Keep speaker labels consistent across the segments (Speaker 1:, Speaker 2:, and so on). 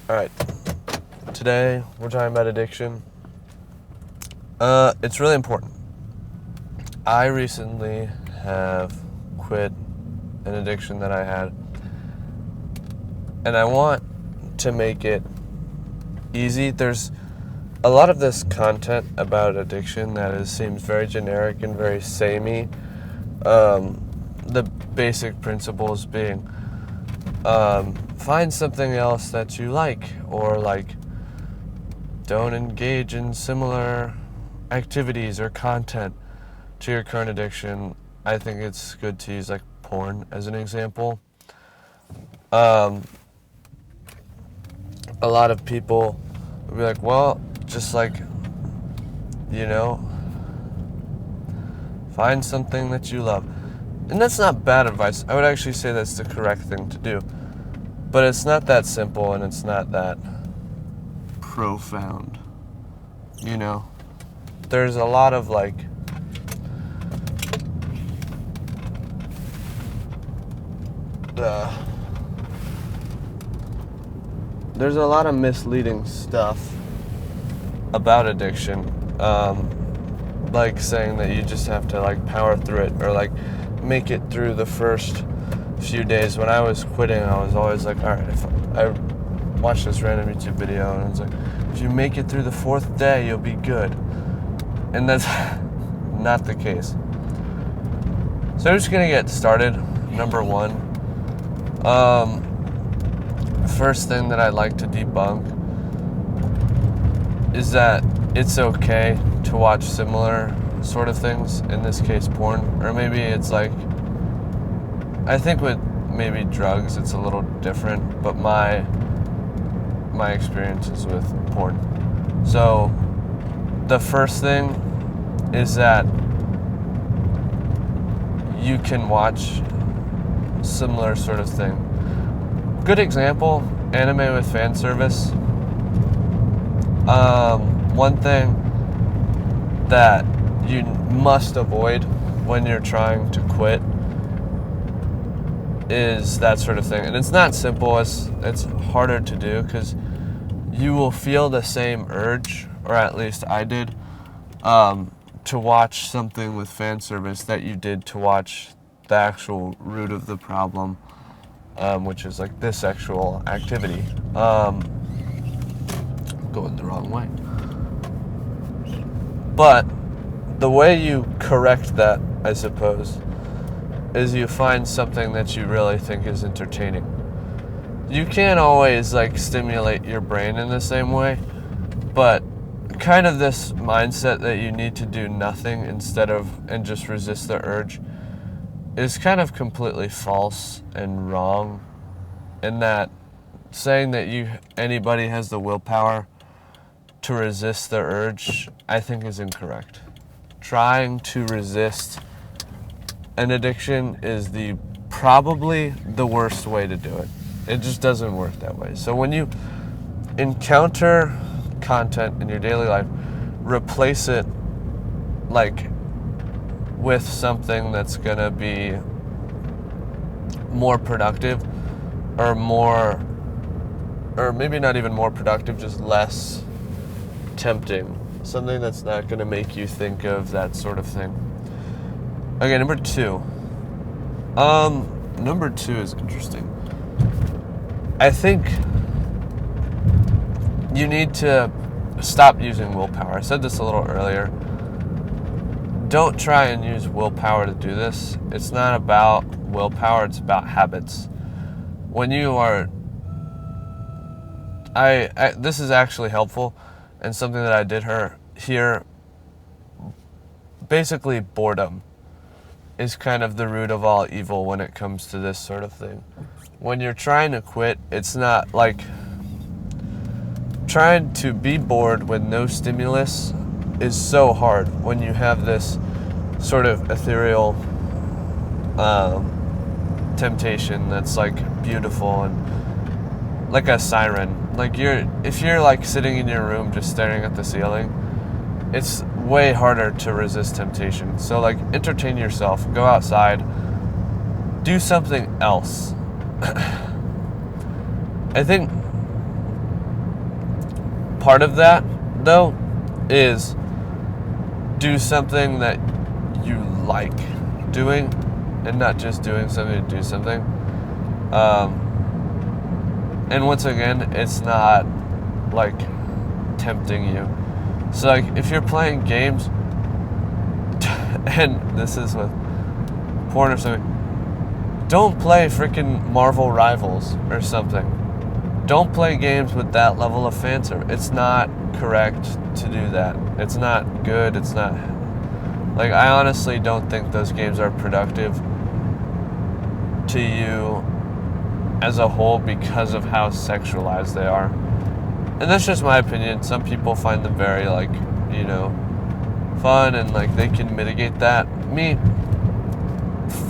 Speaker 1: All right. Today we're talking about addiction. It's really important. I recently have quit an addiction that I had, and I want to make it easy. There's a lot of this content about addiction that seems very generic and very samey. The basic principles being find something else that you like, or don't engage in similar activities or content to your current addiction. I think it's good to use porn as an example. A lot of people will be like, well, just find something that you love. And that's not bad advice. I would actually say that's the correct thing to do. But it's not that simple, and it's not that profound. There's a lot of there's a lot of misleading stuff about addiction. Like saying that you just have to power through it, or make it through the first few days. When I was quitting, I was always like, all right, if I watched this random YouTube video, and it's like, if you make it through the fourth day, you'll be good. And that's not the case. So I'm just gonna get started. Number one, first thing that I'd like to debunk is that it's okay to watch similar sort of things, in this case porn. Or maybe it's I think with maybe drugs it's a little different, but my experiences with porn. So the first thing is that you can watch similar sort of thing. Good example, anime with fan service. One thing that you must avoid when you're trying to quit is that sort of thing. And it's not simple, it's harder to do, because you will feel the same urge, or at least I did, to watch something with fan service that you did to watch the actual root of the problem, which is this sexual activity. Going the wrong way. But the way you correct that, I suppose, is you find something that you really think is entertaining. You can't always stimulate your brain in the same way, but kind of this mindset that you need to do nothing and just resist the urge is kind of completely false and wrong. In that saying that anybody has the willpower to resist the urge, I think is incorrect. Trying to resist an addiction is probably the worst way to do it. It just doesn't work that way. So when you encounter content in your daily life, replace it with something that's gonna be more productive, or maybe not even more productive, just less tempting. Something that's not gonna make you think of that sort of thing. Okay, number two. Number two is interesting. I think you need to stop using willpower. I said this a little earlier. Don't try and use willpower to do this. It's not about willpower, it's about habits. When you are... this is actually helpful, and something that I did here. Basically, boredom is kind of the root of all evil when it comes to this sort of thing. When you're trying to quit, it's not trying to be bored with no stimulus is so hard when you have this sort of ethereal temptation that's beautiful and like a siren. If you're sitting in your room just staring at the ceiling, it's way harder to resist temptation. So entertain yourself, go outside, do something else. I think part of that, though, is do something that you like doing and not just doing something to do something. And once again, it's not like tempting you. So like if you're playing games, and this is with porn or something, don't play freaking Marvel Rivals or something. Don't play games with that level of fan service. It's not correct to do that. It's not good. It's not, like, I honestly don't think those games are productive to you as a whole because of how sexualized they are. And that's just my opinion. Some people find them very, like, you know, fun and like they can mitigate that. Me,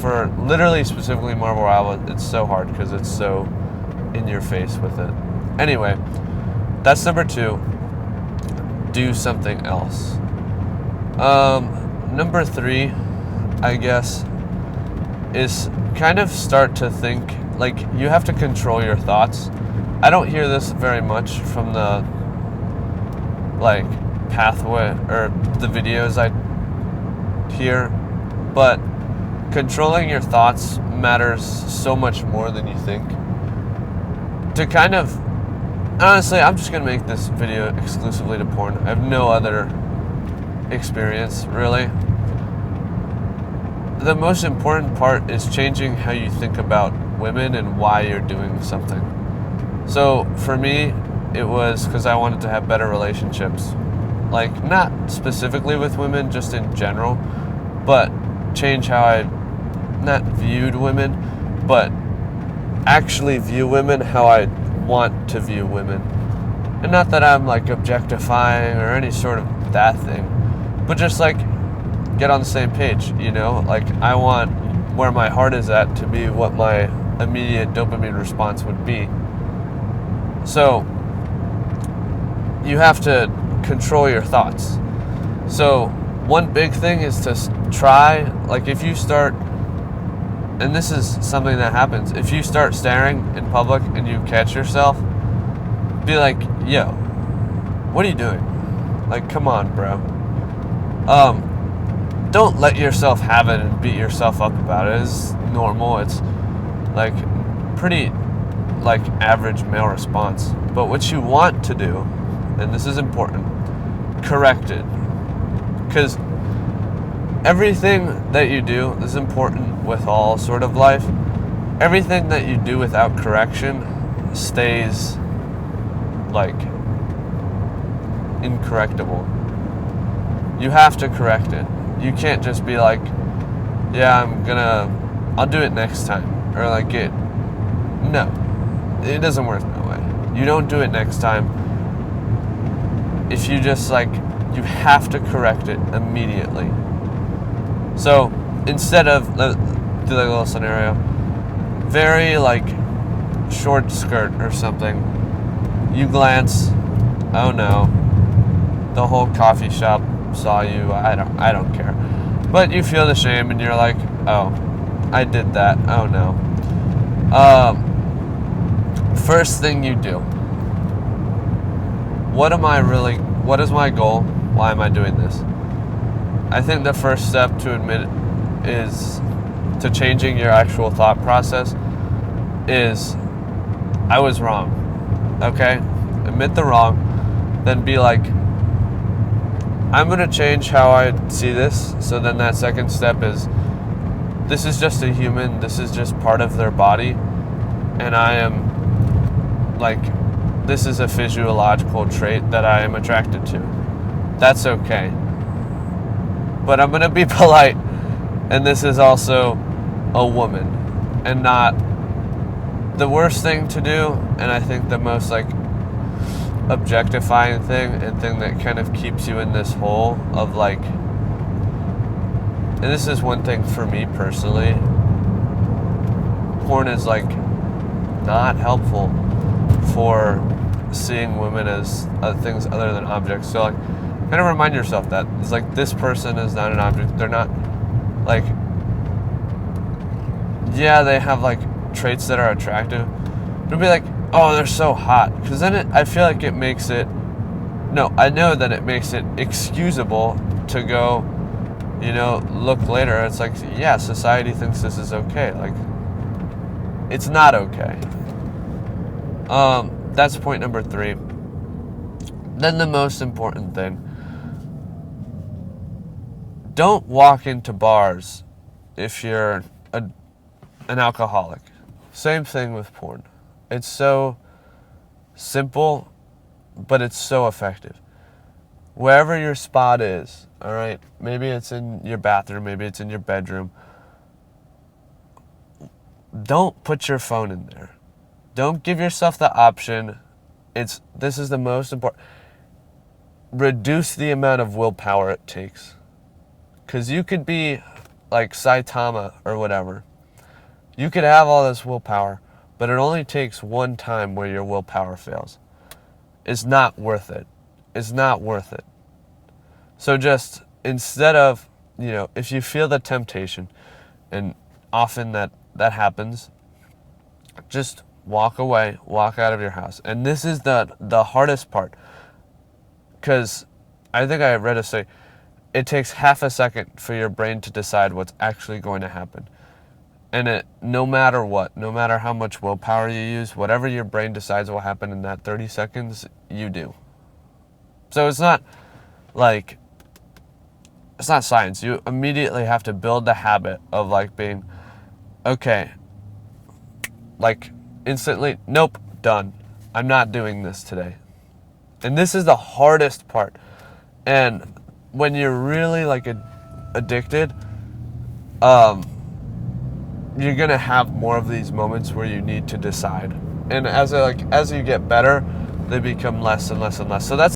Speaker 1: for literally specifically Marvel Rivals, it's so hard because it's so in your face with it. Anyway, that's number 2. Do something else. Number 3, I guess, is kind of start to think, like, you have to control your thoughts. I don't hear this very much from the, like, pathway or the videos I hear, but controlling your thoughts matters so much more than you think. To kind of, honestly, I'm just going to make this video exclusively to porn. I have no other experience, really. The most important part is changing how you think about women and why you're doing something. So for me, it was because I wanted to have better relationships. Like, not specifically with women, just in general, but change how I not viewed women, but actually view women how I want to view women. And not that I'm like objectifying or any sort of that thing, but just like get on the same page, you know? Like, I want where my heart is at to be what my immediate dopamine response would be. So you have to control your thoughts. So one big thing is to try, like, if you start, and this is something that happens, if you start staring in public and you catch yourself, be like, yo, what are you doing? Like, come on, bro. Don't let yourself have it and beat yourself up about it. It's normal. It's like pretty like average male response. But what you want to do, and this is important, correct it. Because everything that you do, this is important with all sort of life, everything that you do without correction stays like incorrectable. You have to correct it. You can't just be like, yeah, I'll do it next time. Or like no, it doesn't work that way. You don't do it next time. If you just like, you have to correct it immediately. So instead of, do like a little scenario, very like short skirt or something, you glance, oh no, the whole coffee shop saw you, I don't care. But you feel the shame and you're like, oh, I did that, oh no. First thing you do, what is my goal? Why am I doing this? I think the first step to admit it is to changing your actual thought process is, I was wrong. Okay? Admit the wrong, then be like, I'm going to change how I see this. So then that second step is, this is just a human, this is just part of their body, and I am like, this is a physiological trait that I am attracted to. That's okay. But I'm going to be polite, and this is also a woman, and not the worst thing to do, and I think the most like objectifying thing and thing that kind of keeps you in this hole of like, and this is one thing for me personally, porn is like not helpful for seeing women as things other than objects. So like, kind of remind yourself that it's like, this person is not an object. They're not like, yeah, they have like traits that are attractive. It'll be like, oh, they're so hot, because then I feel like it makes it No, I know that it makes it excusable to go, look later. It's like, yeah, society thinks this is okay. Like, it's not okay. That's point number 3. Then the most important thing. Don't walk into bars if you're an alcoholic. Same thing with porn. It's so simple, but it's so effective. Wherever your spot is, all right? Maybe it's in your bathroom, maybe it's in your bedroom. Don't put your phone in there. Don't give yourself the option. This is the most important. Reduce the amount of willpower it takes. Because you could be like Saitama or whatever. You could have all this willpower, but it only takes one time where your willpower fails. It's not worth it. It's not worth it. So just instead of, if you feel the temptation, and often that happens, just walk away, walk out of your house. And this is the hardest part. Because I think I read a study, it takes half a second for your brain to decide what's actually going to happen. And no matter what, no matter how much willpower you use, whatever your brain decides will happen in that 30 seconds, you do. So it's not science. You immediately have to build the habit of being, okay, instantly, nope, done. I'm not doing this today. And this is the hardest part. And when you're really addicted, you're gonna have more of these moments where you need to decide. And as you get better, they become less and less and less. So that's